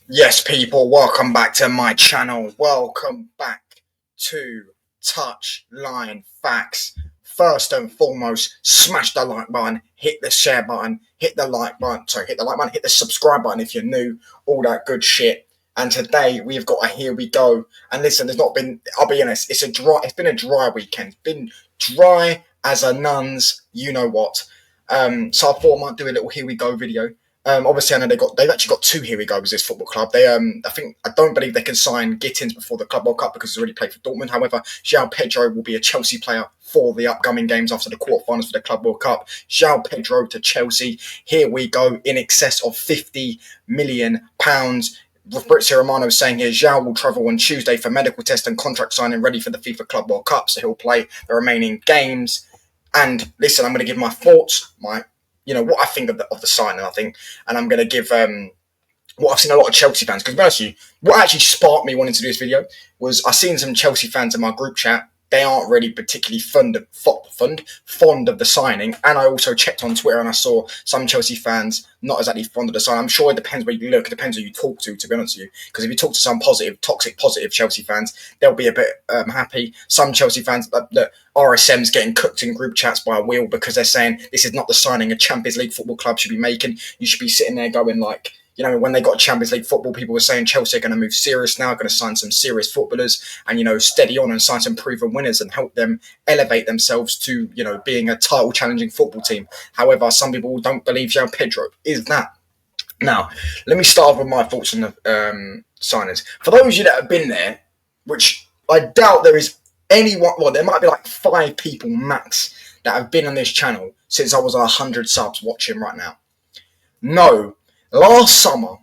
Yes, people, welcome back to my channel. Welcome back to Touchline Facts. First and foremost, smash the like button, hit the share button, hit the like button, hit the subscribe button if you're new, all that good shit. And today we've got a here we go. And listen, there's not been, I'll be honest, it's been a dry weekend. It's been dry as a nun's, you know what. So I thought I might do a little here we go video. Obviously, I know they've actually got two here we goes. This football club. I don't believe they can sign Gittins before the Club World Cup because he's already played for Dortmund. However, Joao Pedro will be a Chelsea player for the upcoming games after the quarterfinals for the Club World Cup. Joao Pedro to Chelsea. Here we go, in excess of £50 million. Fabrizio Romano saying here, Joao will travel on Tuesday for medical test and contract signing ready for the FIFA Club World Cup, so he'll play the remaining games. And listen, I'm going to give my thoughts, what I think of the signing, I think, and I'm going to give what I've seen a lot of Chelsea fans, because to be honest with you, what actually sparked me wanting to do this video was I seen some Chelsea fans in my group chat. They aren't really particularly fond of the signing, and I also checked on Twitter and I saw some Chelsea fans not exactly fond of the signing. I'm sure it depends where you look, it depends who you talk to be honest with you, because if you talk to some toxic positive Chelsea fans, they'll be a bit happy. Some Chelsea fans, the RSM's getting cooked in group chats by a wheel because they're saying this is not the signing a Champions League football club should be making. You should be sitting there going like, when they got Champions League football, people were saying Chelsea are going to move serious now, going to sign some serious footballers and, steady on and sign some proven winners and help them elevate themselves to, being a title challenging football team. However, some people don't believe Joao Pedro is that. Now, let me start with my thoughts on the signings. For those of you that have been there, which I doubt there is anyone, well, there might be like 5 people max that have been on this channel since I was 100 subs watching right now. No. Last summer,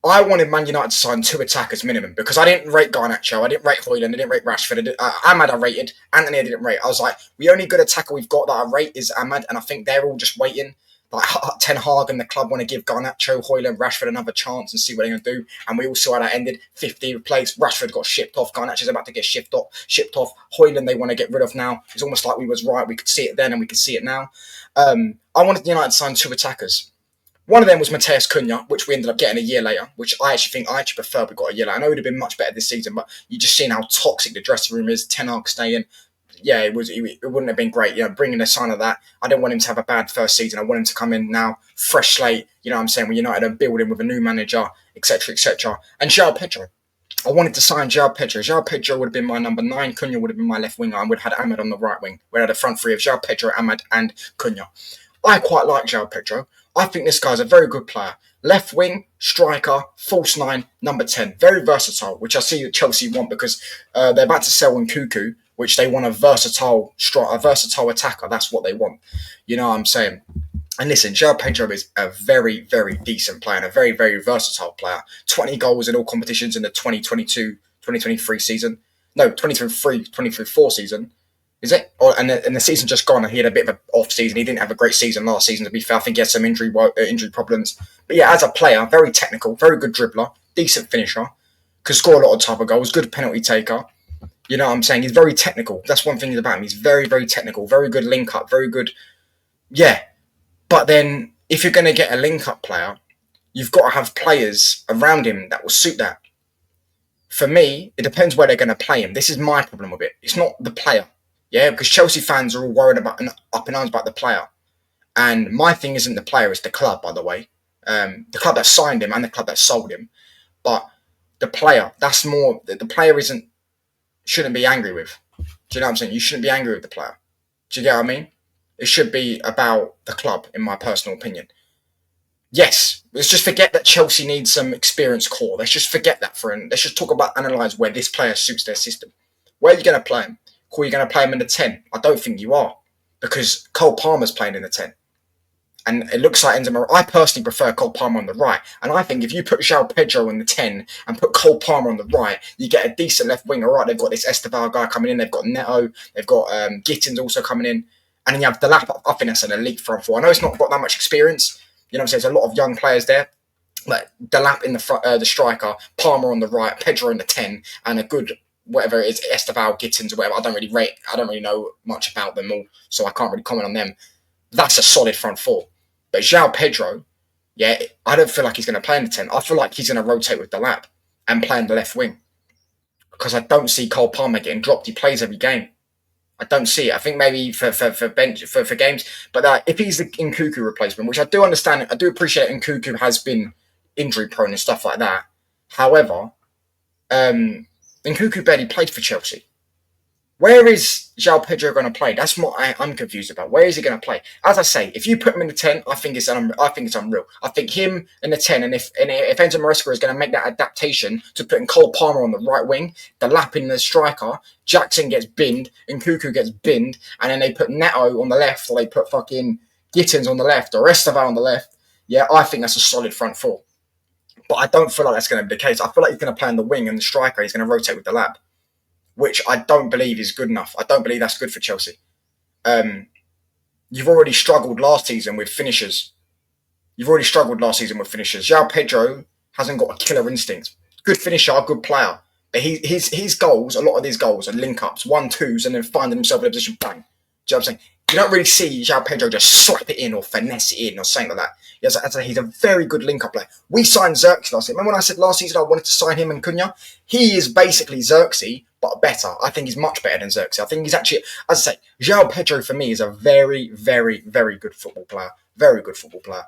I wanted Man United to sign 2 attackers minimum because I didn't rate Garnacho, I didn't rate Højlund, I didn't rate Rashford, Ahmad I rated, Anthony I didn't rate. I was like, the only good attacker we've got that I rate is Ahmad, and I think they're all just waiting. Like Ten Hag and the club want to give Garnacho, Højlund, Rashford another chance and see what they're going to do. And we all saw how that ended. 15 replaced. Rashford got shipped off. Garnacho's about to get shipped off. Højlund they want to get rid of now. It's almost like we was right. We could see it then and we can see it now. I wanted United to sign 2 attackers. One of them was Matheus Cunha, which we ended up getting a year later, which I actually prefer we got a year later. I know it would have been much better this season, but you just seen how toxic the dressing room is. Ten Hag staying. Yeah, it wouldn't have been great, bringing a sign of that. I didn't want him to have a bad first season. I want him to come in now, fresh slate, what I'm saying, when United are building with a new manager, etc., etc. And Joao Pedro. I wanted to sign Joao Pedro. Joao Pedro would have been my number 9. Cunha would have been my left winger, and we'd have had Ahmad on the right wing. We had a front 3 of Joao Pedro, Ahmad, and Cunha. I quite like Joao Pedro. I think this guy's a very good player. Left wing, striker, false 9, number 10. Very versatile, which I see that Chelsea want because they're about to sell Nkunku, which they want a versatile attacker. That's what they want. You know what I'm saying? And listen, Joao Pedro is a very, very decent player and a very, very versatile player. 20 goals in all competitions in the 2022-2023 season. No, 2023-2024 season. Is it? And the season just gone, he had a bit of an off season. He didn't have a great season last season, to be fair. I think he had some injury problems. But yeah, as a player, very technical, very good dribbler, decent finisher, could score a lot of type of goals, good penalty taker. You know what I'm saying? He's very technical. That's one thing about him. He's very, very technical, very good link up, very good. Yeah. But then if you're going to get a link up player, you've got to have players around him that will suit that. For me, it depends where they're going to play him. This is my problem with it. It's not the player. Yeah, because Chelsea fans are all worried about and up in arms about the player. And my thing isn't the player, it's the club, by the way. The club that signed him and the club that sold him. But the player, that's more, the player shouldn't be angry with. Do you know what I'm saying? You shouldn't be angry with the player. Do you get what I mean? It should be about the club, in my personal opinion. Yes, let's just forget that Chelsea needs some experienced core. Let's just forget that let's just analyse where this player suits their system. Where are you going to play him? Are you going to play him in the 10? I don't think you are, because Cole Palmer's playing in the 10. And it looks like I personally prefer Cole Palmer on the right. And I think if you put Joao Pedro in the 10 and put Cole Palmer on the right, you get a decent left winger. Right, they've got this Esteval guy coming in. They've got Neto. They've got Gittins also coming in. And then you have Delap. I think that's an elite front 4. I know it's not got that much experience. You know what I'm saying? There's a lot of young players there. But Delap in the front, the striker, Palmer on the right, Pedro in the 10, and a good, whatever it is, Esteval, Gittins, or whatever. I don't really know much about them all, so I can't really comment on them. That's a solid front 4. But Joao Pedro, Yeah, I don't feel like he's going to play in the 10. I feel like he's going to rotate with the lap and play in the left wing because I don't see Cole Palmer getting dropped. He plays every game. I don't see it. I think maybe for bench for games, but if he's the Nkunku replacement, which I do understand, I do appreciate Nkunku has been injury prone and stuff like that. However, Nkunku barely played for Chelsea. Where is Joao Pedro going to play? That's what I'm confused about. Where is he going to play? As I say, if you put him in the 10, I think it's unreal. I think him in the 10, and if Enzo Maresca is going to make that adaptation to putting Cole Palmer on the right wing, the lapping the striker, Jackson gets binned, and Nkunku gets binned, and then they put Neto on the left, or they put fucking Gittins on the left, or Estevao on the left. Yeah, I think that's a solid front four. But I don't feel like that's going to be the case. I feel like he's going to play on the wing, and the striker, he's going to rotate with the lap, which I don't believe is good enough. I don't believe that's good for Chelsea. You've already struggled last season with finishers. Joao Pedro hasn't got a killer instinct. Good finisher, good player. But his goals, a lot of these goals are link-ups, 1-2s, and then finding himself in a position, bang. Do you know what I'm saying? You don't really see Joao Pedro just slap it in or finesse it in or something like that. He's a very good link-up player. We signed Xerxes last season. Remember when I said last season I wanted to sign him and Cunha? He is basically Xerxes, but better. I think he's much better than Xerxes. I think he's actually, as I say, Joao Pedro for me is a very, very, very good football player. Very good football player.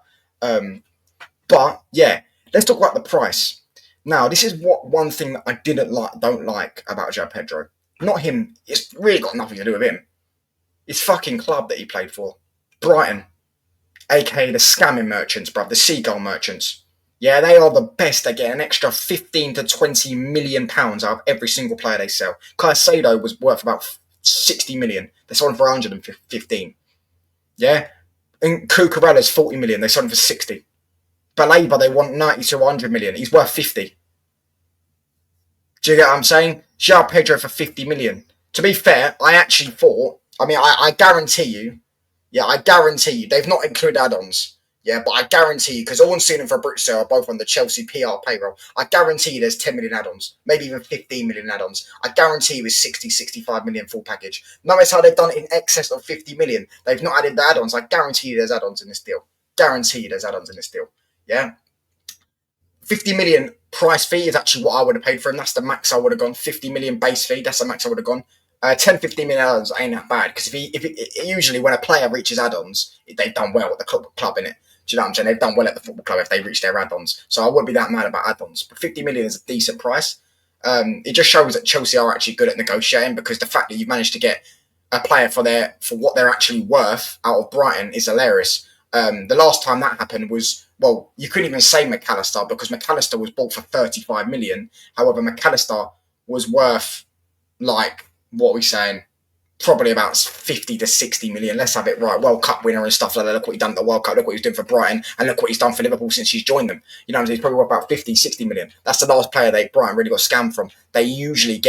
But yeah, let's talk about the price. Now, this is one thing that I don't like about Joao Pedro. Not him. It's really got nothing to do with him. His fucking club that he played for, Brighton, aka the scamming merchants, bruv, the seagull merchants. Yeah, they are the best. They get an extra 15 to 20 million pounds out of every single player they sell. Caicedo was worth about 60 million. They sold him for 115. Yeah, and Cucurella's 40 million. They sold him for 60. Baleba, they want 90 to 100 million. He's worth 50. Do you get what I'm saying? Joao Pedro for 50 million. To be fair, I actually thought, I guarantee you, they've not included add-ons. Yeah, but I guarantee you, because Owen Sean and Fabrizio are both on the Chelsea PR payroll, I guarantee you there's 10 million add-ons, maybe even 15 million add-ons. I guarantee you it's 60, 65 million full package. Notice how they've done it in excess of 50 million. They've not added the add-ons. I guarantee you there's add-ons in this deal. Yeah? 50 million price fee is actually what I would have paid for him. That's the max I would have gone. 50 million base fee, that's the max I would have gone. 10, 15 million add-ons ain't that bad, because usually when a player reaches add-ons, they've done well at the club innit? Do you know what I'm saying? They've done well at the football club if they reach their add-ons. So I wouldn't be that mad about add-ons. But 50 million is a decent price. It just shows that Chelsea are actually good at negotiating, because the fact that you've managed to get a player for what they're actually worth out of Brighton is hilarious. The last time that happened was, well, you couldn't even say McAllister, because McAllister was bought for 35 million. However, McAllister was worth, like, what are we saying? Probably about 50 to 60 million. Let's have it right. World Cup winner and stuff like that. Look what he's done at the World Cup. Look what he's doing for Brighton. And look what he's done for Liverpool since he's joined them. You know what I'm saying? He's probably worth about 50, 60 million. That's the last player Brighton really got scammed from. They usually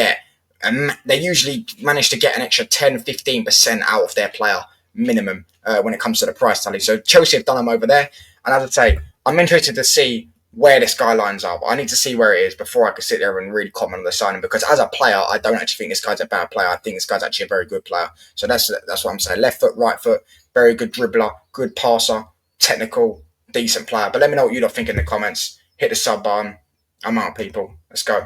manage to get an extra 10, 15% out of their player minimum when it comes to the price tally. So Chelsea have done them over there. And as I say, I'm interested to see where this guy lines up. I need to see where it is before I can sit there and really comment on the signing, because as a player, I don't actually think this guy's a bad player. I think this guy's actually a very good player. So that's what I'm saying. Left foot, right foot, very good dribbler, good passer, technical, decent player. But let me know what you lot think in the comments. Hit the sub button. I'm out, people. Let's go.